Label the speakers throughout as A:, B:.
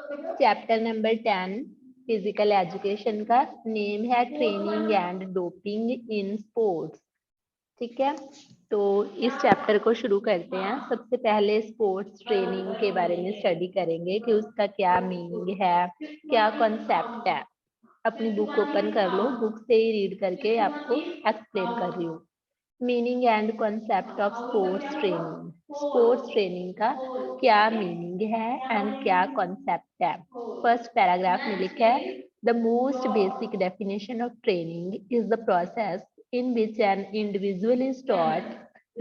A: Chapter number 10 physical education का name है training and doping in sports. ठीक है, तो इस चैप्टर को शुरू करते हैं। सबसे पहले स्पोर्ट्स ट्रेनिंग के बारे में स्टडी करेंगे कि उसका क्या मीनिंग है, क्या कॉन्सेप्ट है। अपनी बुक ओपन कर लो, बुक से ही रीड करके आपको एक्सप्लेन कर रही हूँ। Meaning and concept of sports training. Sports training का क्या मीनिंग है एंड क्या कॉन्सेप्ट है। फर्स्ट पैराग्राफ में लिखा है the most basic definition of training is the process in which an individual is taught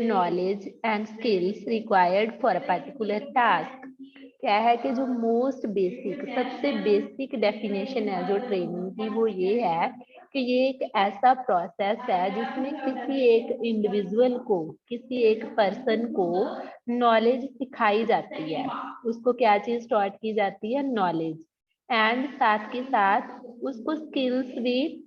A: knowledge and skills required for a particular task। क्या है कि जो मोस्ट बेसिक, सबसे बेसिक डेफिनेशन है जो ट्रेनिंग की, वो ये है कि ये एक ऐसा प्रोसेस है जिसमें किसी एक इंडिविजुअल को, किसी एक पर्सन को नॉलेज सिखाई जाती है। उसको क्या चीज taught की जाती है? नॉलेज। एंड साथ के साथ उसको स्किल्स भी,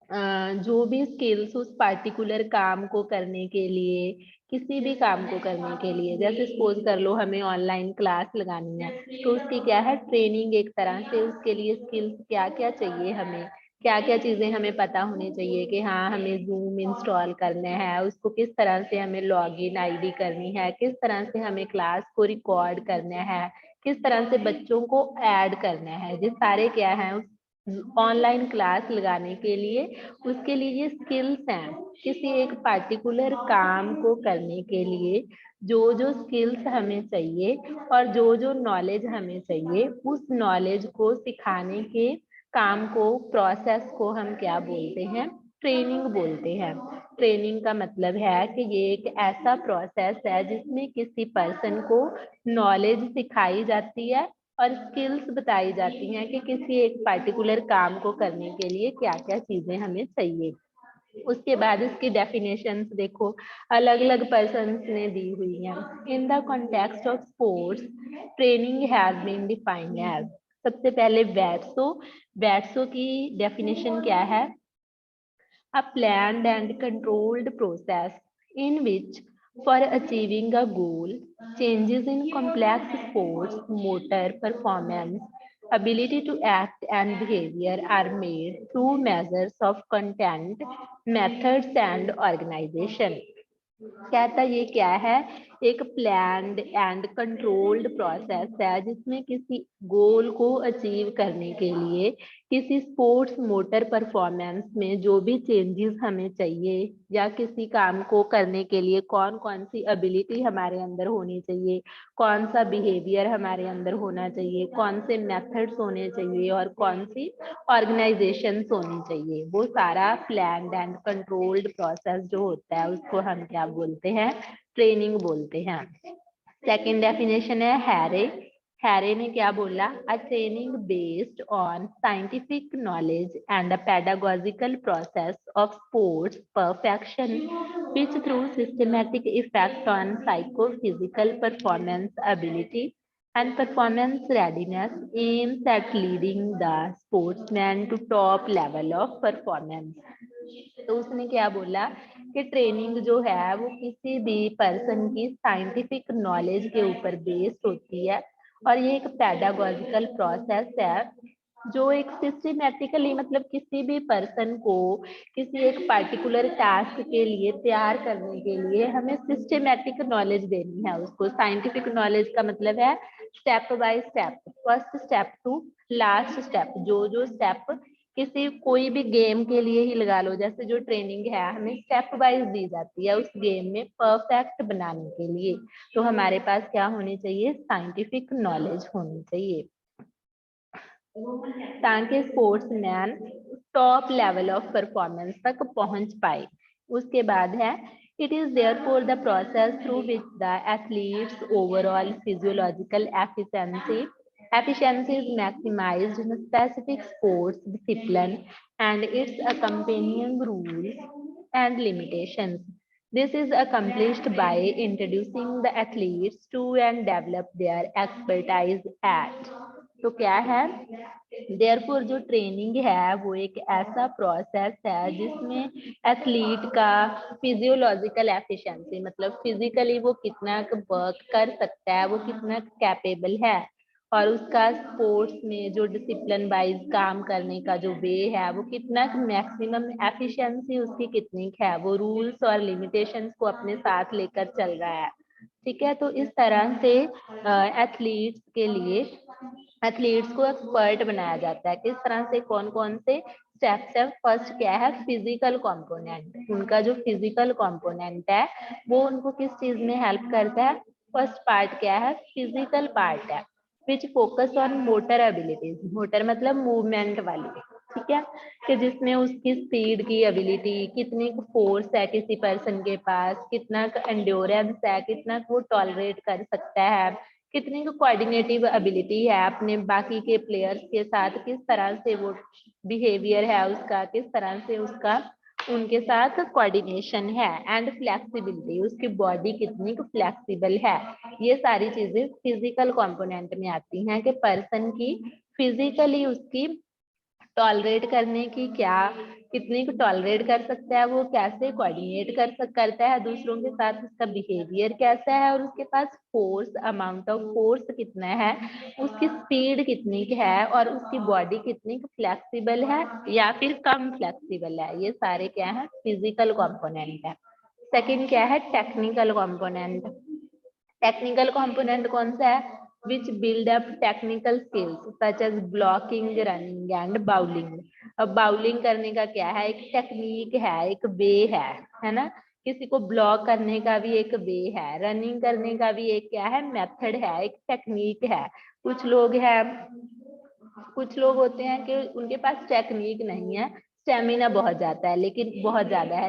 A: जो भी स्किल्स उस पार्टिकुलर काम को करने के लिए, किसी भी काम को करने के लिए, जैसे सपोज कर लो हमें ऑनलाइन क्लास लगानी है, तो उसकी क्या है? ट्रेनिंग। एक तरह से उसके लिए स्किल्स क्या क्या चाहिए, हमें क्या क्या चीजें हमें पता होनी चाहिए कि हाँ हमें जूम इंस्टॉल करना है, उसको किस तरह से हमें लॉग इन आईडी करनी है, किस तरह से हमें क्लास को रिकॉर्ड करना है, किस तरह से बच्चों को ऐड करना है। ये सारे क्या है ऑनलाइन क्लास लगाने के लिए, उसके लिए ये स्किल्स हैं। किसी एक पार्टिकुलर काम को करने के लिए जो जो स्किल्स हमें चाहिए और जो जो नॉलेज हमें चाहिए, उस नॉलेज को सिखाने के काम को, प्रोसेस को हम क्या बोलते हैं? ट्रेनिंग बोलते हैं। ट्रेनिंग का मतलब है कि ये एक ऐसा प्रोसेस है जिसमें किसी पर्सन को नॉलेज सिखाई जाती है और स्किल्स बताई जाती हैं कि किसी एक पार्टिकुलर काम को करने के लिए क्या क्या चीजें हमें चाहिए। उसके बाद इसकी डेफिनेशंस देखो, अलग अलग पर्सन्स ने दी हुई हैं। In the context of sports training has been defined as. सबसे पहले वैट्सो। वैट्सो की डेफिनेशन क्या है? a planned and controlled process in which, for achieving a goal, changes in complex sports, motor performance, ability to act and behavior are made through measures of content, methods and organization। कहता ये क्या है? एक planned and controlled process है जिसमें किसी गोल को achieve करने के लिए, किसी स्पोर्ट्स मोटर परफॉर्मेंस में जो भी चेंजेस हमें चाहिए, या किसी काम को करने के लिए कौन कौन सी एबिलिटी हमारे अंदर होनी चाहिए, कौन सा बिहेवियर हमारे अंदर होना चाहिए, कौन से मेथड्स होने चाहिए और कौन सी ऑर्गेनाइजेशंस होनी चाहिए, वो सारा प्लान्ड एंड कंट्रोल्ड प्रोसेस जो होता है उसको हम क्या बोलते हैं? ट्रेनिंग बोलते हैं। सेकंड डेफिनेशन है हैरे। हैरे ने क्या बोला? A training based on scientific knowledge and a pedagogical process of sports perfection which through systematic effect on psychophysical performance ability and performance readiness aims at leading the sportsman to top level of performance। तो उसने क्या बोला कि training जो है वो किसी भी पर्सन की साइंटिफिक नॉलेज के ऊपर बेस्ड होती है, और ये एक पेडागोजिकल प्रोसेस है जो एक सिस्टमेटिकली, मतलब किसी भी पर्सन को किसी एक पार्टिकुलर टास्क के लिए तैयार करने के लिए हमें सिस्टमेटिक नॉलेज देनी है उसको। साइंटिफिक नॉलेज का मतलब है step by step, first step to last step, जो जो स्टेप किसी कोई भी गेम के लिए ही लगा लो, जैसे जो ट्रेनिंग है हमें स्टेप वाइज दी जाती है उस गेम में परफेक्ट बनाने के लिए, तो हमारे पास क्या होनी चाहिए? साइंटिफिक नॉलेज होनी चाहिए ताकि sportsman top level of performance तक पहुंच पाए। उसके बाद है it is therefore the process through which the athletes overall physiological efficiency is maximized in a specific sports discipline and its accompanying rules and limitations. This is accomplished by introducing the athletes to and develop their expertise at। तो क्या है? Therefore जो training है वो एक ऐसा process है जिसमें एथलीट का फिजियोलॉजिकल एफिशिएंसी, मतलब फिजिकली वो कितना वर्क कर सकता है, वो कितना कैपेबल है, और उसका स्पोर्ट्स में जो डिसिप्लिन वाइज काम करने का जो वे है वो कितना, मैक्सिमम एफिशिएंसी उसकी कितनी है, वो रूल्स और लिमिटेशंस को अपने साथ लेकर चल रहा है। ठीक है, तो इस तरह से एथलीट्स के लिए एथलीट्स को एक्सपर्ट बनाया जाता है। किस तरह से, कौन कौन से स्टेप्स है। फर्स्ट क्या है, फिजिकल कंपोनेंट। उनका जो फिजिकल कंपोनेंट है वो उनको किस चीज में हेल्प करता है। फर्स्ट पार्ट क्या है, फिजिकल पार्ट है which focus on motor abilities. Motor मतलब मूवमेंट वाली, ठीक है, कि जिसमें उसकी स्पीड की एबिलिटी, कितनी फोर्स है किसी पर्सन के पास, कितना एंड्योरेंस है, कितना वो टॉलरेट कर सकता है, कितनी कोऑर्डिनेटिव एबिलिटी है अपने बाकी के प्लेयर्स के साथ, किस तरह से वो बिहेवियर है उसका, किस तरह से उसका उनके साथ कोऑर्डिनेशन है, एंड फ्लेक्सिबिलिटी, उसकी बॉडी कितनी फ्लेक्सिबल है। ये सारी चीजें फिजिकल कंपोनेंट में आती हैं कि पर्सन की फिजिकली उसकी टॉलरेट करने की क्या, कितनी को टॉलरेट कर सकता है वो, कैसे कोऑर्डिनेट करता है दूसरों के साथ, उसका बिहेवियर कैसा है, और उसके पास फोर्स, अमाउंट ऑफ फोर्स कितना है, उसकी स्पीड कितनी है, और उसकी बॉडी कितनी फ्लेक्सिबल है या फिर कम फ्लेक्सिबल है। ये सारे क्या है, फिजिकल कंपोनेंट है। सेकंड क्या है, टेक्निकल कंपोनेंट। टेक्निकल कंपोनेंट कौन सा है, which build up technical skills such as blocking, running and bowling। अब बाउलिंग करने का क्या है, एक टेक्निक है, एक वे है ना। किसी को ब्लॉक करने का भी एक वे है, रनिंग करने का भी एक क्या है, मेथड है, एक टेक्निक है। कुछ लोग हैं, कुछ लोग होते हैं कि उनके पास टेक्निक नहीं है, स्टेमिना बहुत ज्यादा है,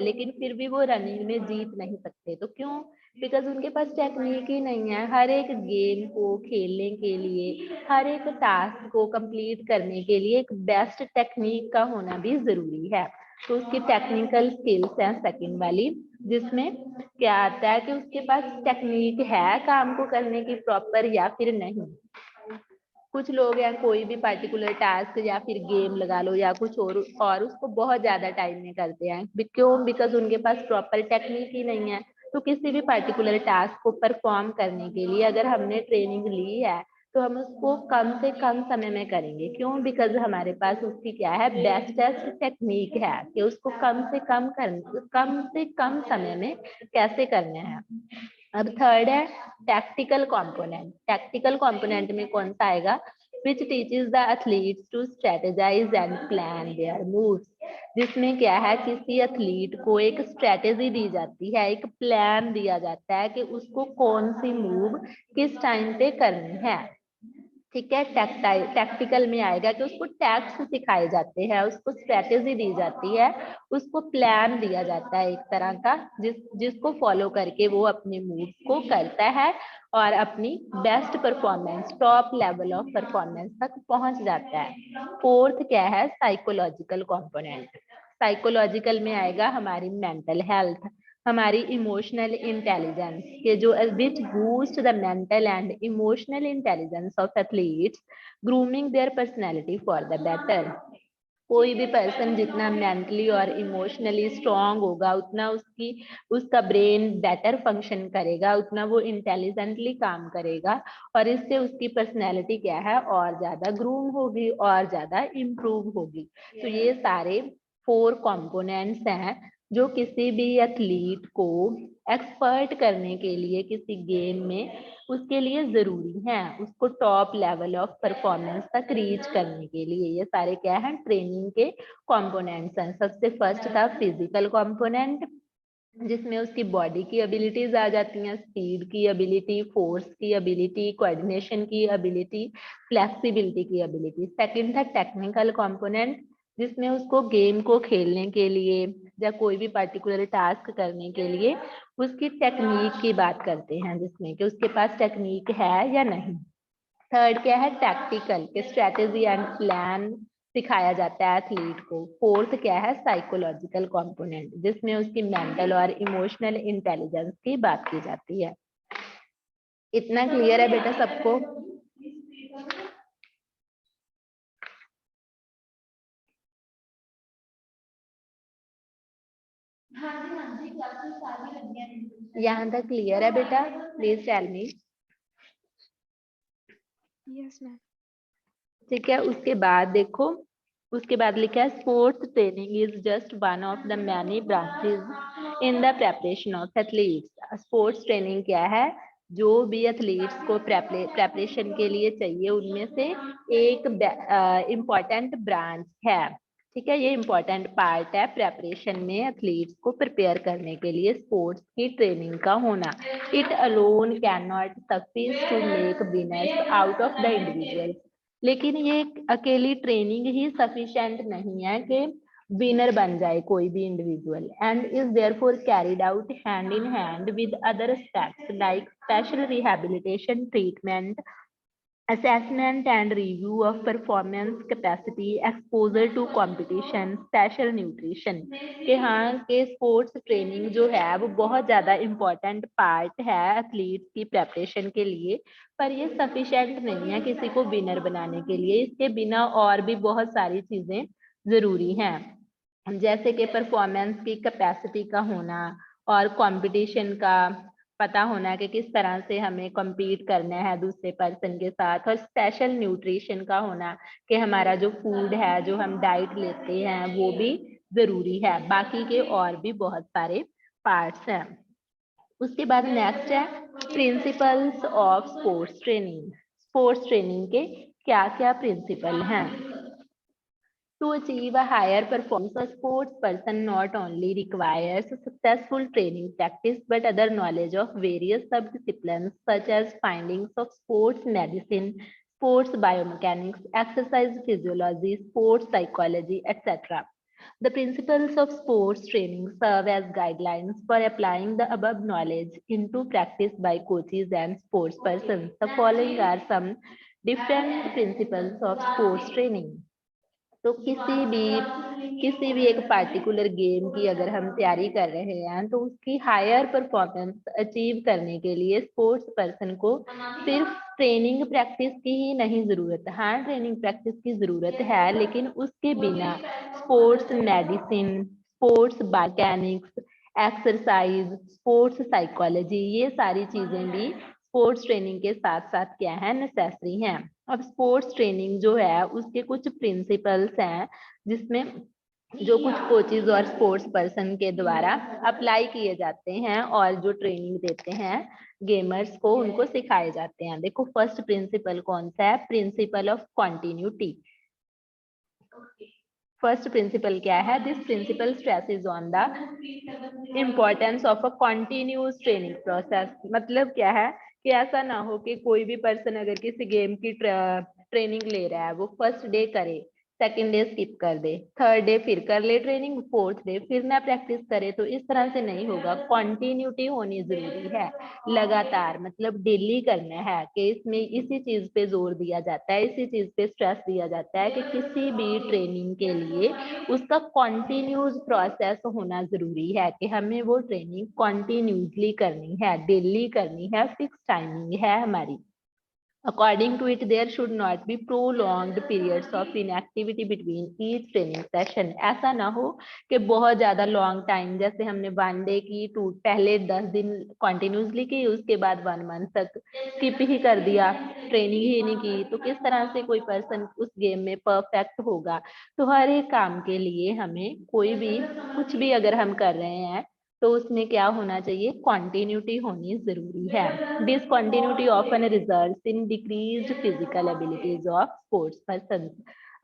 A: लेकिन फिर भी वो रनिंग में जीत नहीं सकते। तो क्यों, बिकॉज उनके पास टेक्निक ही नहीं है। हर एक गेम को खेलने के लिए, हर एक टास्क को कंप्लीट करने के लिए एक बेस्ट टेक्निक का होना भी जरूरी है। तो उसकी टेक्निकल स्किल्स है सेकंड वाली, जिसमें क्या आता है कि उसके पास टेक्निक है काम को करने की प्रॉपर या फिर नहीं। कुछ लोग हैं, कोई भी पर्टिकुलर टास्क या फिर गेम लगा लो या कुछ और उसको बहुत ज्यादा टाइम में करते हैं। क्यों, बिकॉज उनके पास प्रॉपर टेक्निक ही नहीं है। तो किसी भी पर्टिकुलर टास्क को परफॉर्म करने के लिए अगर हमने ट्रेनिंग ली है तो हम उसको कम से कम समय में करेंगे। क्यों, बिकॉज हमारे पास उसकी क्या है, बेस्टेस्ट टेक्निक है कि उसको कम से कम समय में कैसे करना है। अब थर्ड है टैक्टिकल कंपोनेंट। टैक्टिकल कंपोनेंट में कौन सा आएगा, which teaches the athletes to strategize and plan their moves। जिसमें क्या है, किसी एथलीट को एक स्ट्रेटेजी दी जाती है, एक प्लान दिया जाता है कि उसको कौन सी मूव किस टाइम पे करनी है। ठीक है, टैक्टिकल में आएगा कि उसको टैक्स सिखाए जाते हैं, उसको स्ट्रेटेजी दी जाती है, उसको प्लान दिया जाता है एक तरह का, जिसको फॉलो करके वो अपने मूव को करता है और अपनी best performance, top level of performance तक पहुंच जाता है। फोर्थ क्या है, साइकोलॉजिकल कंपोनेंट। साइकोलॉजिकल में आएगा हमारी मेंटल हेल्थ, हमारी इमोशनल इंटेलिजेंस के जो which boost the mental and emotional intelligence of athletes, grooming their personality for the better. कोई भी पर्सन जितना मेंटली और इमोशनली स्ट्रांग होगा उतना उसका ब्रेन बेटर फंक्शन करेगा, उतना वो इंटेलिजेंटली काम करेगा, और इससे उसकी पर्सनैलिटी क्या है, और ज्यादा ग्रूम होगी और ज्यादा इम्प्रूव होगी। तो ये सारे 4 कंपोनेंट्स हैं जो किसी भी एथलीट को एक्सपर्ट करने के लिए किसी गेम में उसके लिए जरूरी है, उसको टॉप लेवल ऑफ परफॉर्मेंस तक रीच करने के लिए। ये सारे क्या हैं, ट्रेनिंग के कंपोनेंट्स हैं। सबसे फर्स्ट था फिजिकल कंपोनेंट, जिसमें उसकी बॉडी की एबिलिटीज आ जाती हैं, स्पीड की एबिलिटी, फोर्स की एबिलिटी, कोऑर्डिनेशन की एबिलिटी, फ्लेक्सिबिलिटी की एबिलिटी। सेकंड था टेक्निकल कंपोनेंट, जिसमें उसको गेम को खेलने के लिए या कोई भी पर्टिकुलर टास्क करने के लिए उसकी टेक्निक की बात करते हैं, जिसमें कि उसके पास टेक्निक है या नहीं। थर्ड क्या है, टैक्टिकल के स्ट्रेटेजी एंड प्लान सिखाया जाता है एथलीट को। फोर्थ क्या है, साइकोलॉजिकल कंपोनेंट, जिसमें उसकी मेंटल और इमोशनल इंटेलिजेंस की बात की जाती है। इतना क्लियर है बेटा सबको? यहाँ तक क्लियर है बेटा? Please tell me.
B: Yes ma'am.
A: ठीक है, उसके बाद देखो, उसके बाद लिखा है sports training is just one of the many branches in the preparation of athletes. Sports training क्या है, जो भी एथलीट्स को प्रेपरेशन के लिए चाहिए उनमें से एक इम्पॉर्टेंट ब्रांच है। ठीक है, ये इम्पोर्टेंट पार्ट है प्रेपरेशन में एथलीट्स को प्रिपेयर करने के लिए स्पोर्ट्स की ट्रेनिंग का होना। It alone can not suffice to make winners out of the individuals. लेकिन ये अकेली ट्रेनिंग ही सफिशिएंट नहीं है कि विनर बन जाए कोई भी individual, and is therefore carried out hand in hand with other aspects like special rehabilitation treatment, assessment and review of performance capacity, exposure to competition, special nutrition। कि हाँ कि स्पोर्ट्स ट्रेनिंग जो है वो बहुत ज़्यादा इम्पोर्टेंट पार्ट है athletes की प्रेपरेशन के लिए, पर ये सफिशेंट नहीं है किसी को विनर बनाने के लिए। इसके बिना और भी बहुत सारी चीज़ें ज़रूरी हैं, जैसे कि परफॉर्मेंस की कैपेसिटी का होना और कंपटीशन का पता होना कि किस तरह से हमें compete करना है दूसरे पर्सन के साथ, और स्पेशल न्यूट्रिशन का होना कि हमारा जो फूड है, जो हम डाइट लेते हैं, वो भी जरूरी है। बाकी के और भी बहुत सारे पार्ट्स हैं। उसके बाद नेक्स्ट है principles of sports training. Sports training के क्या क्या प्रिंसिपल हैं? To achieve a higher performance, a sports person not only requires successful training practice but other knowledge of various subdisciplines such as findings of sports medicine, sports biomechanics, exercise physiology, sports psychology, etc. The principles of sports training serve as guidelines for applying the above knowledge into practice by coaches and sports persons. The following are some different principles of sports training. तो किसी भी एक particular game की अगर हम तैयारी कर रहे हैं तो उसकी हायर परफॉर्मेंस अचीव करने के लिए स्पोर्ट्स पर्सन को सिर्फ ट्रेनिंग प्रैक्टिस की ही नहीं जरूरत, हाँ ट्रेनिंग प्रैक्टिस की जरूरत है, लेकिन उसके बिना sports medicine, sports mechanics, exercise, sports psychology, ये सारी चीजें भी स्पोर्ट्स ट्रेनिंग के साथ साथ क्या है, नेसेसरी हैं। अब स्पोर्ट्स ट्रेनिंग जो है उसके कुछ प्रिंसिपल्स हैं जिसमें जो कुछ कोचेज और स्पोर्ट्स पर्सन के द्वारा अप्लाई किए जाते हैं और जो ट्रेनिंग देते हैं गेमर्स को, उनको सिखाए जाते हैं। देखो फर्स्ट प्रिंसिपल कौन सा है, principle of continuity. First principle क्या है, this principle stresses on the importance of a continuous training process. मतलब क्या है कि ऐसा ना हो कि कोई भी पर्सन अगर किसी गेम की ट्रेनिंग ले रहा है, वो फर्स्ट डे करे, सेकंड डे स्किप कर दे, थर्ड डे फिर कर ले ट्रेनिंग, फोर्थ डे फिर ना प्रैक्टिस करे, तो इस तरह से नहीं होगा। कॉन्टिन्यूटी होनी जरूरी है, लगातार मतलब डेली करना है। कि इसमें इसी चीज पे जोर दिया जाता है, इसी चीज पे स्ट्रेस दिया जाता है कि किसी भी ट्रेनिंग के लिए उसका कॉन्टिन्यूस प्रोसेस होना जरूरी है, कि हमें वो ट्रेनिंग कॉन्टिन्यूसली करनी है, डेली करनी है, फिक्स टाइमिंग है हमारी। According to it, there should not be prolonged periods of inactivity between each training session। ऐसा ना हो कि बहुत ज्यादा लॉन्ग टाइम, जैसे हमने 1 डे की टू पहले 10 दिन कंटिन्यूसली की, उसके बाद 1 मंथ तक स्किप ही कर दिया, ट्रेनिंग ही नहीं की, तो किस तरह से कोई पर्सन उस गेम में परफेक्ट होगा। तो हर एक काम के लिए हमें कोई भी कुछ भी अगर हम कर रहे हैं तो उसमें क्या होना चाहिए, कॉन्टिन्यूटी होनी जरूरी है। Discontinuity often results in decreased physical abilities of sports person.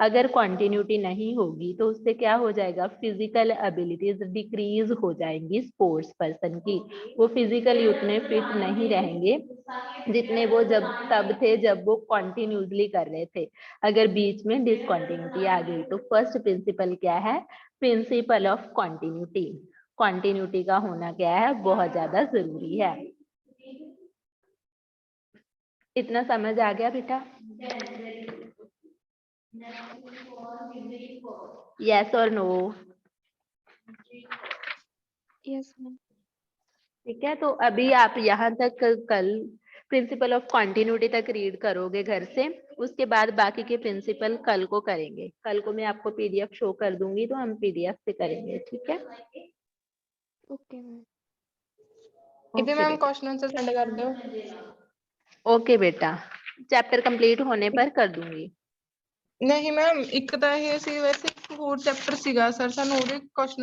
A: अगर कॉन्टिन्यूटी नहीं होगी तो उससे क्या हो जाएगा, फिजिकल एबिलिटीज डिक्रीज हो जाएंगी स्पोर्ट्स पर्सन की। वो फिजिकली उतने फिट नहीं रहेंगे जितने वो जब तब थे जब वो कॉन्टिन्यूसली कर रहे थे। अगर बीच में डिसकॉन्टिन्यूटी आ गई तो फर्स्ट प्रिंसिपल क्या है, प्रिंसिपल ऑफ कॉन्टिन्यूटी। कॉन्टिन्यूटी का होना क्या है, बहुत ज्यादा जरूरी है। इतना समझ आ गया बेटा? यस और नो?
B: Yes ma'am.
A: ठीक है, तो अभी आप यहाँ तक कल प्रिंसिपल ऑफ कॉन्टिन्यूटी तक रीड करोगे घर से, उसके बाद बाकी के प्रिंसिपल कल को करेंगे। कल को मैं आपको पीडीएफ शो कर दूंगी तो हम पीडीएफ से करेंगे, ठीक है?
B: Okay ma'am.
C: इधर मैम क्वेश्चन आंसर सेंड कर दो।
A: ओके बेटा। चैप्टर कंप्लीट होने पर कर दूंगी।
C: नहीं मैम, एक ਤਾਂ ਇਹ ਸੀ ਵੈਸੇ ਇੱਕ ਹੋਰ ਚੈਪਟਰ ਸੀਗਾ ਸਰ ਸਾਨੂੰ ਉਹਦੇ ਕੁਐਸਚਨ